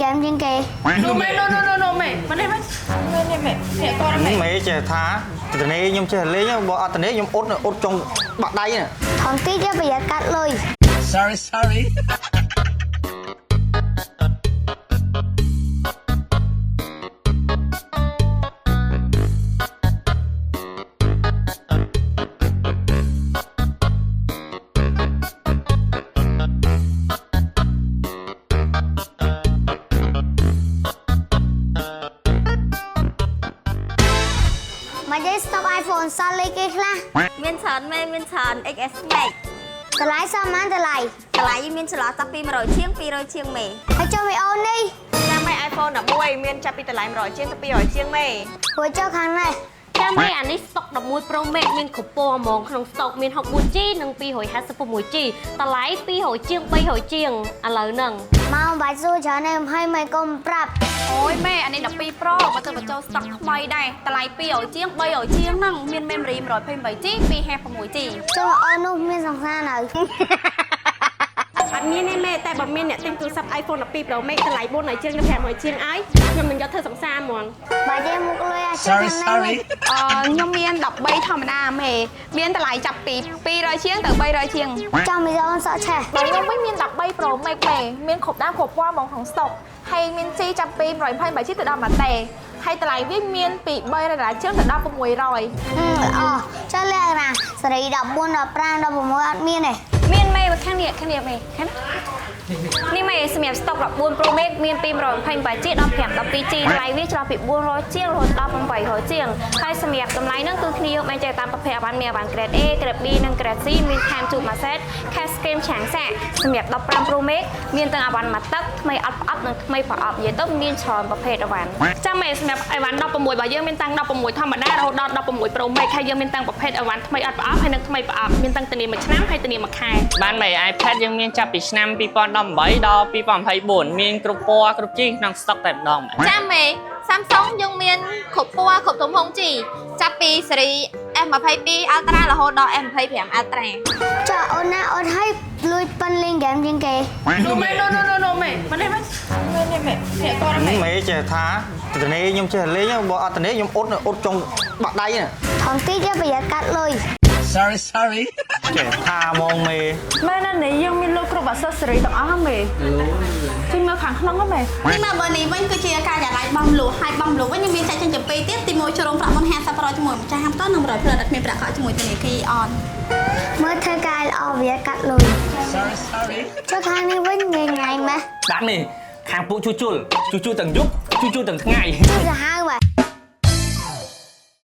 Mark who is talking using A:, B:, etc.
A: giảm trên kì.
B: No mày. Mà đây mày. Mày. Mẹ con mày.
C: Mày chè thá. Từ này nhung chè lấy nhá, bỏ từ này nhung ốt trong bạc đáy nè.
A: Còn tí chứ bây giờ cắt lùi.
D: Sorry.
A: Mà dây stop iPhone sao lấy cái khla.
E: Miên sờn XS Max.
A: Tờ lái sao mán tờ lái.
E: Tờ lái miên sờ lót tapi 100 chiêng mề.
A: Hãy cho mày ôn đi.
B: Là mày iPhone đã mua miên chắp tờ lại 100 chiêng tapi 100 chiêng mày.
A: Vừa cho khăn này.
F: ចាំហើយអានេះ stock 11 Pro Max មានគ្រប់ពណ៌ហ្មងក្នុង stock មាន 64G និង 256G តម្លៃ200ជាង300ជាងឥឡូវហ្នឹង
A: Mau bạch xui trở nên hay mày cùng prap.
B: អូយម៉ែអានេះ12 Pro បើទៅបញ្ចូល stock ថ្មីដែរតម្លៃ200ជាង300ជាងហ្នឹងមាន memory 128G 256G
A: Cho mà ôn luôn miên sòng xa nào.
F: អត់មានទេម៉ែតែបើមានអ្នកទិញទូរស័ព្ទ iPhone 12 Pro Max តម្លៃ400ជាងនិង500ជាងឲ្យខ្ញុំនឹងយកធ្វើសង្សារហ្មង
A: Bà dây một lôi à cho
D: Sorry.
A: thằng này.
B: ខ្ញុំមាន13ធម្មតាម៉ែមានតម្លៃចាប់ពី200ជាងទៅ300ជាង
A: Cho mày ra con sợ trẻ.
B: បើខ្ញុំវិញមាន13 Pro Max ម៉ែមានគ្រប់ដាំគ្រប់ពណ៌ហ្មងក្នុង stock ហើយមាន G ចាប់ពី128G ទៅដល់1TB ហើយតម្លៃវាមានពី$300ជាងទៅដល់600
A: cho lẹ nè. Sở đấy đọc buôn đọc rang đọc một mối ăn miên này.
B: មានម៉ែខាងនេះម៉ែខាងនេះម៉ែសម្រាប់ stock 14 Pro Max មាន228G 15 12G តម្លៃវាច្រើនពី400ជាងរហូតដល់800ជាងហើយសម្រាប់តម្លៃហ្នឹងគឺគ្នាបែងចែកតាមប្រភេទអវ៉ាន់មានអវ៉ាន់ Grade A Grade B និង Grade C មាន time to massage cash cream ឆាំងសាកសម្រាប់15 Pro Max មានទាំងអវ៉ាន់មួយទឹកថ្មីអត់ប្រអប់និងថ្មីប្រអប់និយាយទៅមានច្រើនប្រភេទអវ៉ាន់ចាំម៉ែសម្រាប់អវ៉ាន់16របស់យើងមានតាំង16ធម្មតារហូតដល់16 Pro Max ហើយយើងមានតាំងប្រភេទអវ៉ាន់ថ្មីអត់ប្រអប់ហើយនិងថ្មីប្រអប់មានតាំងធានា1ឆ្នាំហើយធានា1ខែ
G: បានមេ iPad យើងមានចាប់ពីឆ្នាំ2018ដល់2024មានគ្រប់ពណ៌គ្រប់ជីក្នុង stock តែម្ដង
B: ចាំមេ Samsung យើងមានគ្រប់ពណ៌គ្រប់ទំហំជីចាប់ពីស៊េរី S22 Ultra រហូតដល់ S25 Ultra
A: Cho ôn na ôn hay lùi phân lên giảm trên kì.
B: No mày. Mà đây mày. Mẹ con mày.
C: Mày chè thá. Từ này nhung chè lấy nhá, bỏ từ này nhung ốt trong bạc đáy nè.
A: Còn tí chứ bây giờ cắt lùi.
D: Sorry.
C: Chè thá mong mày.
B: ម៉ែនៅនេះយើងមានលក់គ្រប់ accessory ទាំងអស់ហ្នឹងមេជួយមើលខាងក្នុងហ្នឹងមេនេះមកបើនេះវិញគឺជាការចាត់ឡាយបំលក់ហើយបំលក់វិញយើងមានចែកចេញជាពីរទៀតទី1ចូលរួមប្រាក់150%ជាមួយម្ចាស់ហាំទៅនឹង100%អត់មានប្រាក់កក់ជាមួយធនាគារអន
A: Mới thay cài ở việc cắt lùi.
D: Sorry.
A: Cho khăn đi với người ngày mà.
G: ដាក់នេះខាងពួកជួសជុលទាំងយប់ជួសជុលទាំងថ្ងៃ
A: Chứ là hai